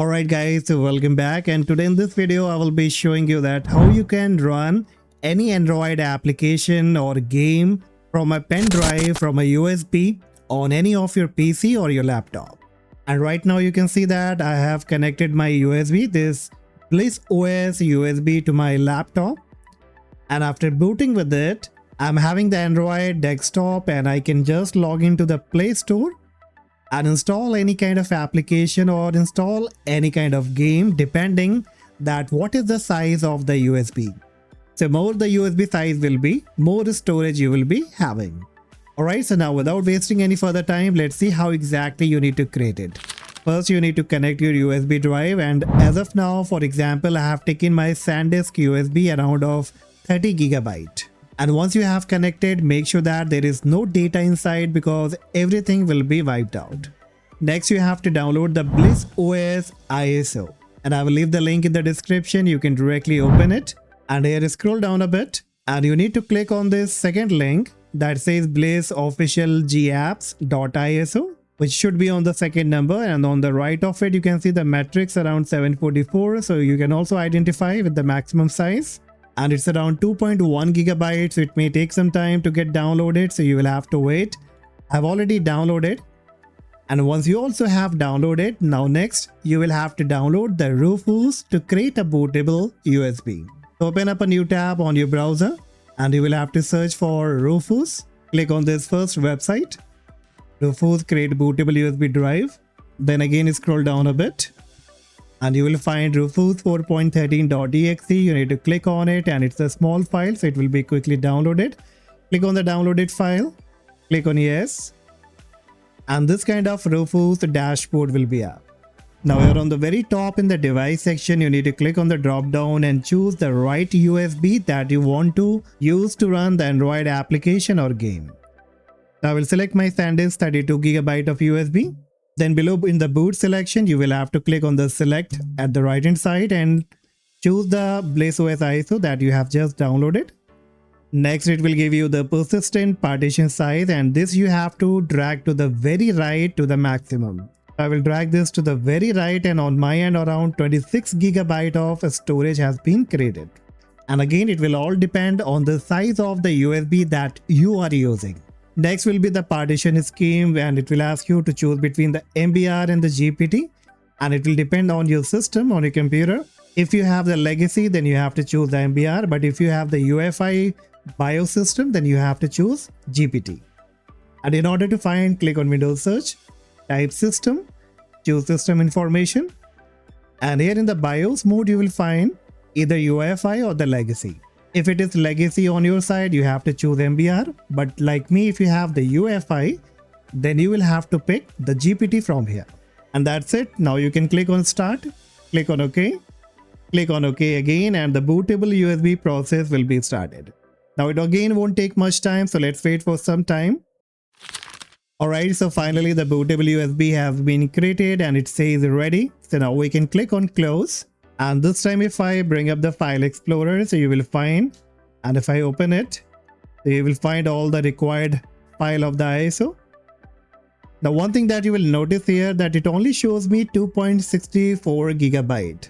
Alright guys, so welcome back, and today in this video I will be showing you that how you can run any Android application or game from a pen drive from a USB on any of your PC or your laptop. And right now you can see that I have connected my USB, this Bliss OS USB, to my laptop, and after booting with it I'm having the Android desktop and I can just log into the Play Store and install any kind of application or install any kind of game depending that what is the size of the USB. So more the USB size will be, more storage you will be having. Alright, so now without wasting any further time, let's see how exactly you need to create it. First you need to connect your USB drive, and as of now, for example, I have taken my SanDisk USB around of 30 GB. And once you have connected, make sure that there is no data inside because everything will be wiped out. Next, you have to download the Bliss OS ISO. And I will leave the link in the description. You can directly open it. And here scroll down a bit. And you need to click on this second link that says Bliss Official GApps.iso, which should be on the second number. And on the right of it, you can see the metrics around 744. So you can also identify with the maximum size. And it's around 2.1 GB, so it may take some time to get downloaded, so you will have to wait. I've already downloaded, and once you also have downloaded, now next you will have to download the Rufus to create a bootable USB. So open up a new tab on your browser and you will have to search for Rufus. Click on this first website, Rufus create bootable USB drive. Then again scroll down a bit and you will find Rufus 4.13.exe. You need to click on it, and it's a small file, so it will be quickly downloaded. Click on the downloaded file, click on yes, and this kind of Rufus dashboard will be up. Now you're on the very top in the device section. You need to click on the drop down and choose the right USB that you want to use to run the Android application or game. Now I will select my SanDisk 32 GB of USB. Then below in the boot selection, you will have to click on the select at the right hand side and choose the Bliss OS ISO that you have just downloaded. Next, it will give you the persistent partition size, and this you have to drag to the very right to the maximum. I will drag this to the very right, and on my end around 26 GB of storage has been created. And again, it will all depend on the size of the USB that you are using. Next will be the partition scheme, and it will ask you to choose between the MBR and the GPT, and it will depend on your system, on your computer. If you have the legacy, then you have to choose the MBR, but if you have the UEFI BIOS system, then you have to choose GPT. And in order to find, click on Windows search, type system, choose system information, and here in the BIOS mode you will find either UEFI or the legacy. If it is legacy on your side, you have to choose MBR, but like me, if you have the UEFI, then you will have to pick the GPT from here. And that's it. Now you can click on start, click on OK, click on OK again, and the bootable USB process will be started. Now it again won't take much time, so let's wait for some time. Alright, so finally the bootable USB has been created and it says ready. So now we can click on close. And this time if I bring up the file explorer, so you will find, and if I open it, so you will find all the required file of the ISO. Now one thing that you will notice here that it only shows me 2.64 GB.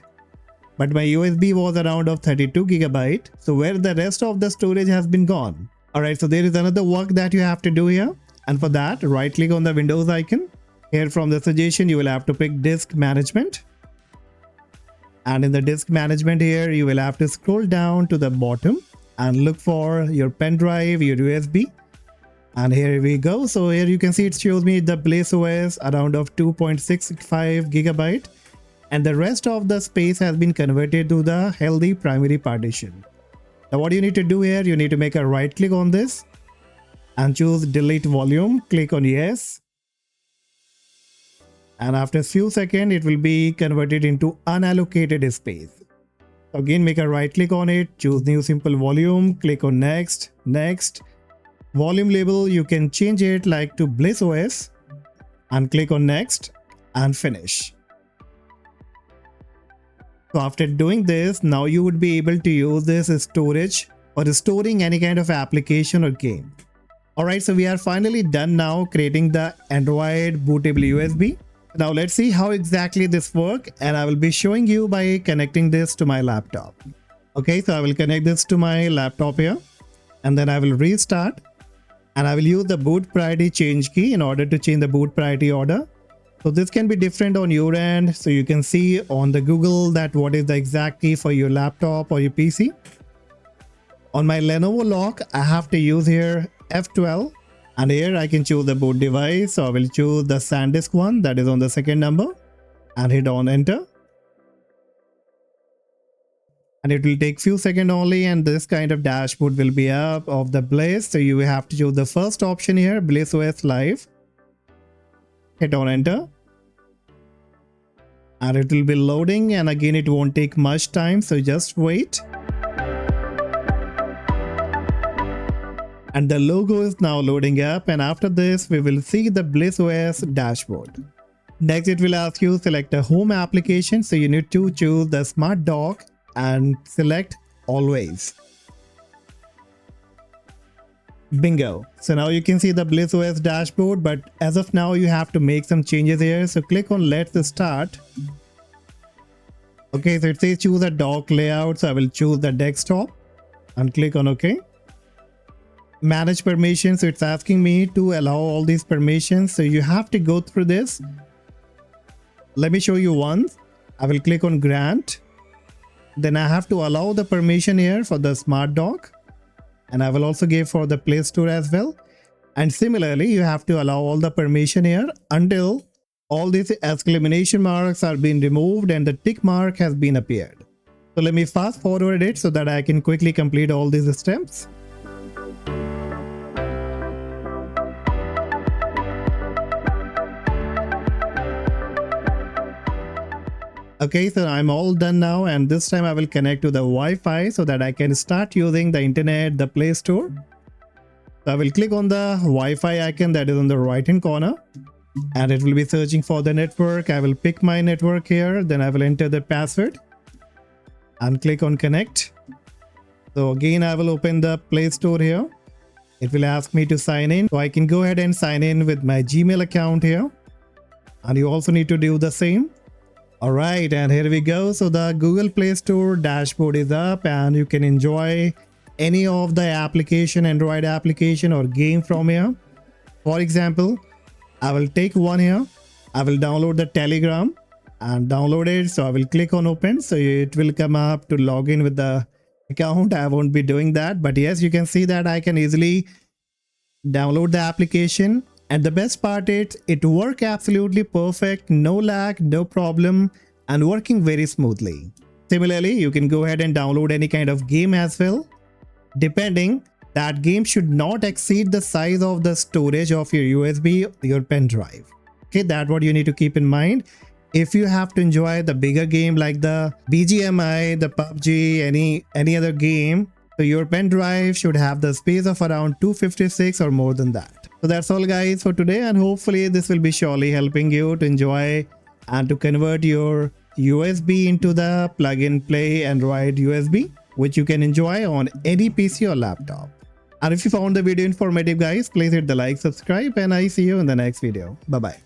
But my USB was around of 32 GB. So where the rest of the storage has been gone. Alright, so there is another work that you have to do here. And for that, right click on the Windows icon. Here from the suggestion, you will have to pick disk management. And in the disk management here, you will have to scroll down to the bottom and look for your pen drive, your USB. And here we go. So here you can see it shows me the Bliss OS around of 2.65 GB. And the rest of the space has been converted to the healthy primary partition. Now what you need to do here, you need to make a right click on this and choose delete volume. Click on yes. And after a few seconds, it will be converted into unallocated space. Again, make a right click on it, choose new simple volume, click on next, next. Volume label, you can change it like to Bliss OS and click on next and finish. So after doing this, now you would be able to use this storage or storing any kind of application or game. Alright, so we are finally done now creating the Android bootable USB. Now let's see how exactly this works, and I will be showing you by connecting this to my laptop. Okay, so I will connect this to my laptop here, and then I will restart, and I will use the boot priority change key in order to change the boot priority order. So this can be different on your end, so you can see on the Google that what is the exact key for your laptop or your PC. On my Lenovo lock, I have to use here F12, and here I can choose the boot device. So I will choose the SanDisk one, that is on the second number, and hit on enter. And it will take few seconds only, and this kind of dashboard will be up of the Bliss. So you have to choose the first option here, Bliss OS Live. Hit on enter. And it will be loading, and again it won't take much time, so just wait. And the logo is now loading up, and after this we will see the Bliss OS dashboard. Next it will ask you select a home application, so you need to choose the smart dock and select always. Bingo. So now you can see the Bliss OS dashboard, but as of now you have to make some changes here. So click on let's start. Okay, so it says choose a dock layout, so I will choose the desktop and click on OK. Manage permissions, so it's asking me to allow all these permissions, so you have to go through this. Let me show you once. I will click on grant, then I have to allow the permission here for the smart dock, and I will also give for the Play Store as well. And similarly you have to allow all the permission here until all these exclamation marks are being removed and the tick mark has been appeared. So let me fast forward it so that I can quickly complete all these steps. Okay, so I'm all done now, and this time I will connect to the Wi-Fi so that I can start using the internet, the Play Store. So I will click on the Wi-Fi icon that is on the right hand corner, and it will be searching for the network. I will pick my network here, then I will enter the password and click on connect. So again I will open the Play Store here. It will ask me to sign in, so I can go ahead and sign in with my Gmail account here, and you also need to do the same. Alright, and here we go. So the Google Play Store dashboard is up, and you can enjoy any of the application, Android application or game from here. For example, I will take one here. I will download the Telegram and download it. So I will click on open. So it will come up to log in with the account. I won't be doing that, but yes, you can see that I can easily download the application. And the best part is it works absolutely perfect, no lag, no problem, and working very smoothly. Similarly, you can go ahead and download any kind of game as well. Depending, that game should not exceed the size of the storage of your USB, your pen drive. Okay, that's what you need to keep in mind. If you have to enjoy the bigger game like the BGMI, the PUBG, any other game, so your pen drive should have the space of around 256 or more than that. So that's all guys for today, and hopefully this will be surely helping you to enjoy and to convert your USB into the plug-and play Android USB, which you can enjoy on any PC or laptop. And if you found the video informative guys, please hit the like, subscribe, and I see you in the next video. Bye bye.